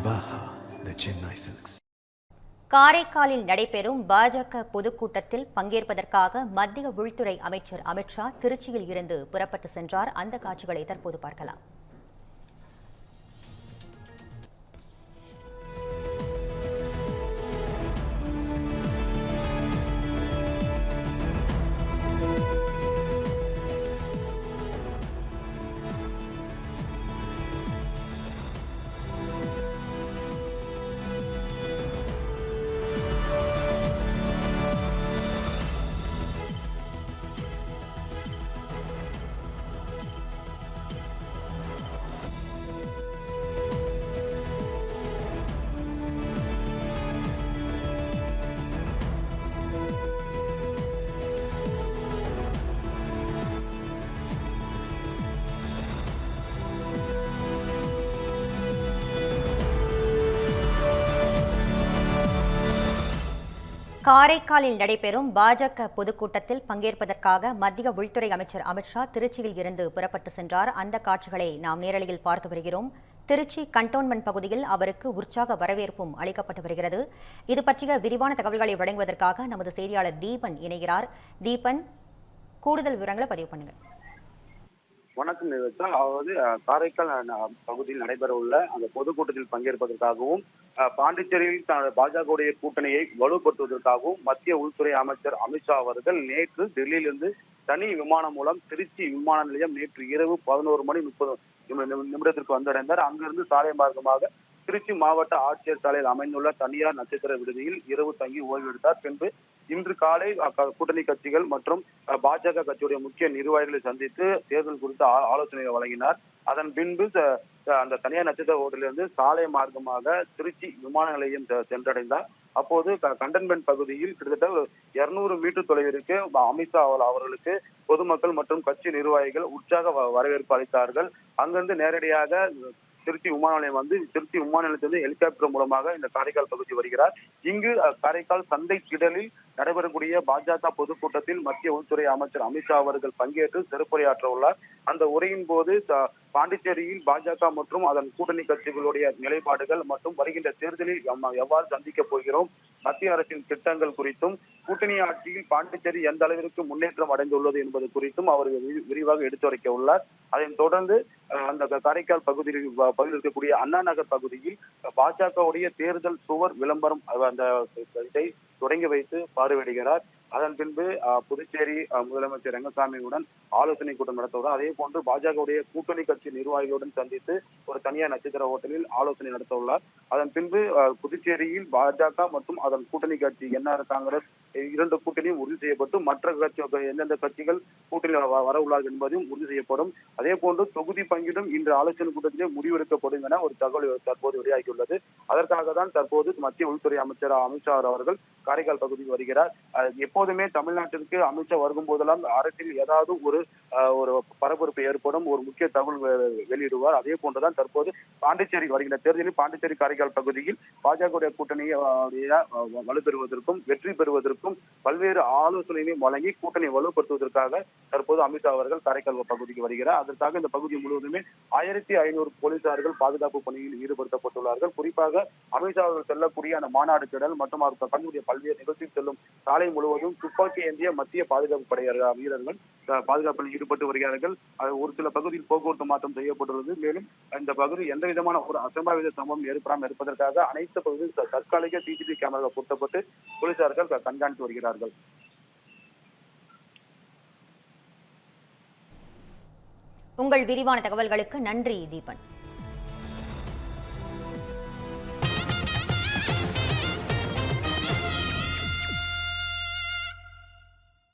Savaha, the Chennai Silks. காரைக்காலில் நடைபெறும் பாஜக பொதுக்கூட்டத்தில் பங்கேற்பதற்காக மத்திய உள்துறை அமைச்சர் அமித்ஷா திருச்சியில் இருந்து புறப்பட்டு சென்றார். அந்த காட்சிகளை தற்போது பார்க்கலாம். காரைக்காலில் நடைபெறும் பாஜக பொதுக்கூட்டத்தில் பங்கேற்பதற்காக மத்திய உள்துறை அமைச்சர் அமித்ஷா திருச்சியில் இருந்து புறப்பட்டு சென்றார். அந்த காட்சிகளை நாம் நேரலையில் பார்த்து வருகிறோம். திருச்சி கண்டோன்மெண்ட் பகுதியில் அவருக்கு உற்சாக வரவேற்பும் அளிக்கப்பட்டு வருகிறது. இது பற்றிய விரிவான தகவல்களை வழங்குவதற்காக நமது செய்தியாளர் தீபன் இணைகிறார். தீபன், கூடுதல் விவரங்களை பதிவு பண்ணுங்க. வணக்கம் நிவேதா. அதாவது காரைக்கால் பகுதியில் நடைபெற உள்ள அந்த பொதுக்கூட்டத்தில் பங்கேற்பதற்காகவும் பாண்டிச்சேரியில் பாஜகவுடைய கூட்டணியை வலுப்படுத்துவதற்காகவும் மத்திய உள்துறை அமைச்சர் அமித்ஷா அவர்கள் நேற்று டெல்லியிலிருந்து தனி விமானம் மூலம் திருச்சி விமான நிலையம் நேற்று இரவு 11:30 வந்தடைந்தார். அங்கிருந்து சாலை மார்க்கமாக திருச்சி மாவட்ட ஆட்சியர் சாலையில் அமைந்துள்ள தனியார் நட்சத்திர விடுதியில் இரவு தங்கி ஓய்வு எடுத்தார். பின்பு இன்று காலை கூட்டணி கட்சிகள் மற்றும் பாஜக கட்சியுடைய முக்கிய நிர்வாகிகளை சந்தித்து தேர்தல் குறித்து ஆலோசனை வழங்கினார். அதன் பின்பு அந்த தனியார் நட்சத்திர ஹோட்டலிலிருந்து சாலை மார்க்கமாக திருச்சி விமான நிலையம் சென்றடைந்தார். அப்போது கண்டன்மெண்ட் பகுதியில் கிட்டத்தட்ட 200 மீட்டர் தொலைவிற்கு அமித்ஷா அவர்களுக்கு பொதுமக்கள் மற்றும் கட்சி நிர்வாகிகள் உற்சாக வரவேற்பு அளித்தார்கள். அங்கிருந்து நேரடியாக திருச்சி விமான நிலையம் வந்து திருச்சி விமான நிலையத்திலிருந்து ஹெலிகாப்டர் மூலமாக இந்த காரைக்கால் பகுதி வருகிறார். இங்கு காரைக்கால் சந்தை திடலில் நடைபெறக்கூடிய பாஜக பொதுக்கூட்டத்தில் மத்திய உள்துறை அமைச்சர் அமித்ஷா அவர்கள் பங்கேற்று சிறப்புரையாற்ற உள்ளார். அந்த உரையின் போது பாண்டிச்சேரியில் பாஜக மற்றும் அதன் கூட்டணி கட்சிகளுடைய நிலைப்பாடுகள் மற்றும் வருகின்ற தேர்தலில் எவ்வாறு சந்திக்கப் போகிறோம், மத்திய அரசின் திட்டங்கள் குறித்தும் கூட்டணி ஆட்சியில் பாண்டிச்சேரி எந்த அளவிற்கு முன்னேற்றம் அடைந்துள்ளது என்பது குறித்தும் அவர் விரிவாக எடுத்துரைக்க உள்ளார். அதைத் தொடர்ந்து அந்த காரைக்கால் பகுதியில் இருக்கக்கூடிய அண்ணா நகர் பகுதியில் பாஜகவுடைய தேர்தல் சுவர் விளம்பரம் அந்த இதை தொடங்கி வைத்து பார்வையிடுகிறார். அதன் பின்பு புதுச்சேரி முதலமைச்சர் ரங்கசாமியுடன் ஆலோசனை கூட்டம் நடத்துவதால் அதே போன்று பாஜகவுடைய கூட்டணி கட்சி நிர்வாகிகளுடன் சந்தித்து ஒரு தனியார் நட்சத்திர ஹோட்டலில் ஆலோசனை நடத்த உள்ளார். அதன் பின்பு புதுச்சேரியில் பாஜக மற்றும் அதன் கூட்டணி கட்சி என்ஆர் காங்கிரஸ் 2 கூட்டணியும் உறுதி செய்யப்பட்டு மற்ற கட்சி எந்தெந்த கட்சிகள் கூட்டணியில் வர உள்ளார்கள் என்பதையும் உறுதி செய்யப்படும். அதே போன்று தொகுதி பங்கிடும் இன்று ஆலோசனை கூட்டத்திலே முடிவெடுக்கப்படும் என ஒரு தகவல் தற்போது வெளியாகியுள்ளது. அதற்காக தான் தற்போது மத்திய உள்துறை அமைச்சர் அமித்ஷா அவர்கள் காரைக்கால் பகுதிக்கு வருகிறார். எப்போதுமே தமிழ்நாட்டிற்கு அமித்ஷா வருகும் போதெல்லாம் அரசியல் ஏதாவது ஒரு பரபரப்பு ஏற்படும், ஒரு முக்கிய தகவல் வெளியிடுவார். அதே போன்றுதான் தற்போது பாண்டிச்சேரி வருகின்ற தேர்தலில் பாண்டிச்சேரி காரைக்கால் பகுதியில் பாஜக கூட்டணியை வலுப்பெறுவதற்கும் வெற்றி பெறுவதற்கும் பல்வேறு ஆலோசனைகளையும் வழங்கி கூட்டணி வலுப்படுத்துவதற்காக தற்போது அமித்ஷா அவர்கள் காரைக்கால் பகுதிக்கு வருகிறார். அதற்காக இந்த பகுதி முழுவதுமே 1500 போலீசார்கள் பாதுகாப்பு பணியில் ஈடுபடுத்தப்பட்டுள்ளார்கள். குறிப்பாக அமித்ஷா அவர்கள் செல்லக்கூடிய அந்த மாநாடு திடல் மற்றும் அவர் பங்குடைய பல்வேறு நிகழ்ச்சியில் செல்லும் சாலை முழுவதும் துப்பாக்கி ஏந்திய மத்திய பாதுகாப்பு படை வீரர்கள் பாதுகாப்பில் ஈடுபட்டு வருகிறார்கள். ஒரு சில பகுதியில் போக்குவரத்து மாற்றம் செய்யப்பட்டுள்ளது. மேலும் இந்த பகுதி எந்த விதமான ஒரு அசம்பாவித சம்பவம் ஏற்படாமல் இருப்பதற்காக அனைத்து பகுதியில் தற்காலிக சிசிடிவி கேமரா பொருத்தப்பட்டு போலீசார்கள் கண்காணித்து வருகிறார்கள். உங்கள் விரிவான தகவல்களுக்கு நன்றி தீபன்.